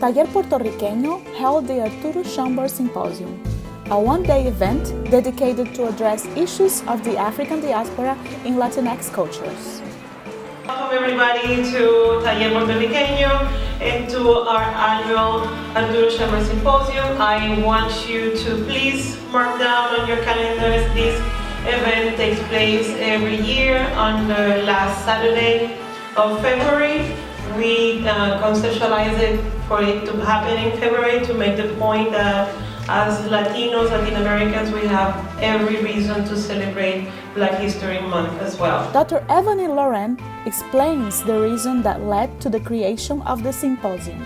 Taller Puertorriqueño held the Arturo Schomburg Symposium, a one-day event dedicated to address issues of the African diaspora in Latinx cultures. Welcome everybody to Taller Puertorriqueño and to our annual Arturo Schomburg Symposium. I want you to please mark down on your calendars. This event takes place every year on the last Saturday of February. We conceptualize it for it to happen in February to make the point that as Latinos, Latin Americans, we have every reason to celebrate Black History Month as well. Dr. Ebony Loren explains the reason that led to the creation of the symposium.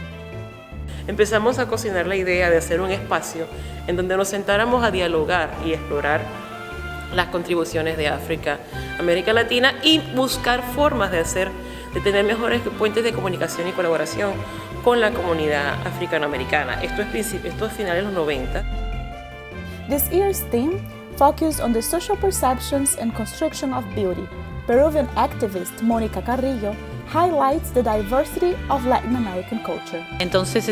Empezamos a cocinar la idea de hacer un espacio en donde nos sentáramos a dialogar y explorar las contribuciones de África, América Latina y buscar formas de tener mejores puentes de comunicación y colaboración con la comunidad africanoamericana. Esto es finales de los 90. This year's theme focused on the social perceptions and construction of beauty. Peruvian activist Mónica Carrillo highlights the diversity of Latin American culture. Entonces,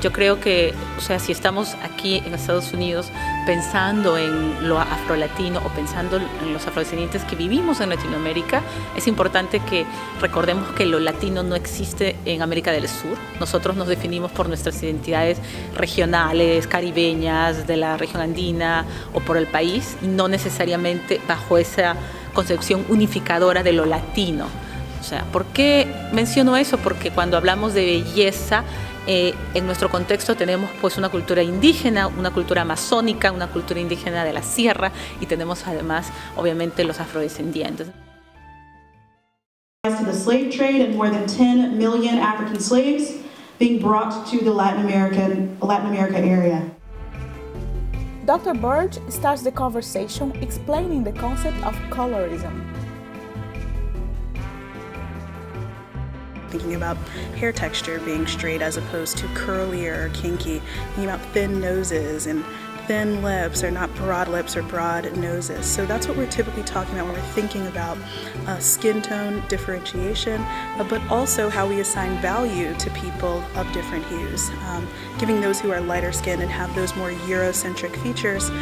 yo creo que, si estamos aquí en Estados Unidos pensando en lo afrolatino o pensando en los afrodescendientes que vivimos en Latinoamérica, es importante que recordemos que lo latino no existe en América del Sur. Nosotros nos definimos por nuestras identidades regionales, caribeñas, de la región andina o por el país, y no necesariamente bajo esa concepción unificadora de lo latino. ¿Por qué menciono eso? Porque cuando hablamos de belleza, en nuestro contexto tenemos pues una cultura indígena, una cultura amazónica, una cultura indígena de la sierra, y tenemos además, obviamente, los afrodescendientes. To the slave trade and more than 10 million African slaves being brought to the Latin America area. Dr. Burge starts the conversation explaining the concept of colorism. Thinking about hair texture being straight as opposed to curly or kinky, thinking about thin noses and thin lips or not broad lips or broad noses. So that's what we're typically talking about when we're thinking about skin tone differentiation, but also how we assign value to people of different hues, giving those who are lighter skinned and have those more Eurocentric features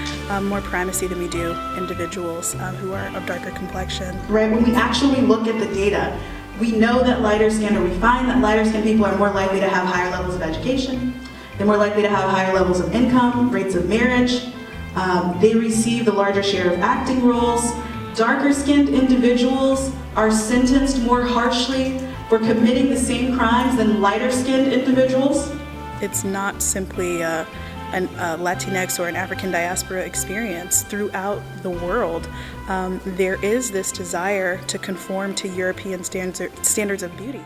more primacy than we do individuals who are of darker complexion. Right, when we actually look at the data, we know that lighter skinned, or we find that lighter skinned people are more likely to have higher levels of education, they're more likely to have higher levels of income, rates of marriage, they receive the larger share of acting roles. Darker skinned individuals are sentenced more harshly for committing the same crimes than lighter skinned individuals. It's not simply a Latinx or an African diaspora experience. Throughout the world, there is this desire to conform to European standards of beauty.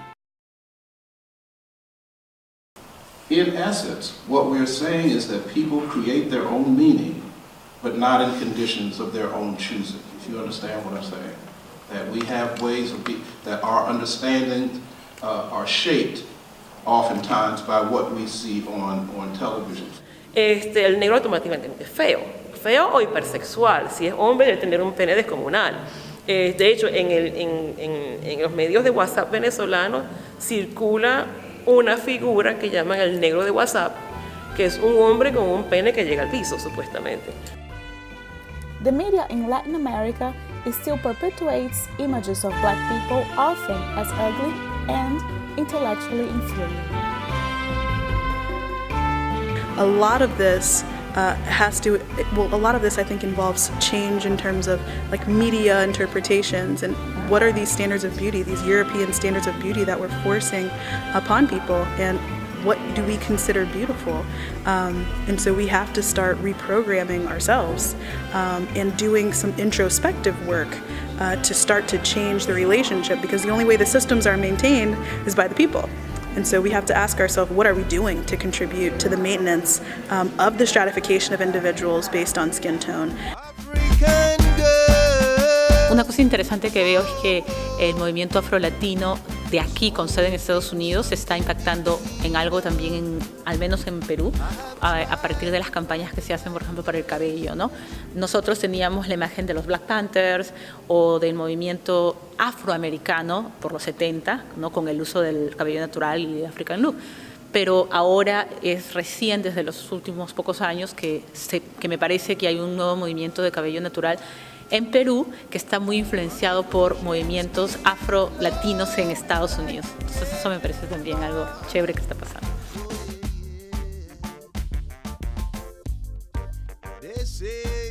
In essence, what we're saying is that people create their own meaning, but not in conditions of their own choosing, if you understand what I'm saying. That we have ways that our understandings are shaped oftentimes by what we see on television. El negro automáticamente es feo o hipersexual. Si es hombre, debe tener un pene descomunal. De hecho, en los medios de WhatsApp venezolanos circula una figura que llaman el negro de WhatsApp, que es un hombre con un pene que llega al piso, supuestamente. The media in Latin America still perpetuates images of Black people often as ugly and intellectually inferior. A lot of this a lot of this I think involves change in terms of media interpretations and what are these standards of beauty, these European standards of beauty that we're forcing upon people, and what do we consider beautiful? And so we have to start reprogramming ourselves and doing some introspective work to start to change the relationship, because the only way the systems are maintained is by the people. And so we have to ask ourselves, what are we doing to contribute to the maintenance of the stratification of individuals based on skin tone? Una cosa interesante que veo es que el movimiento afrolatino de aquí, con sede en Estados Unidos, está impactando en algo también, al menos en Perú, a partir de las campañas que se hacen, por ejemplo, para el cabello, ¿no? Nosotros teníamos la imagen de los Black Panthers o del movimiento afroamericano por los 70, ¿no? Con el uso del cabello natural y de African Look. pero ahora es recién, desde los últimos pocos años, que me parece que hay un nuevo movimiento de cabello natural en Perú que está muy influenciado por movimientos afro-latinos en Estados Unidos. Entonces eso me parece también algo chévere que está pasando. They say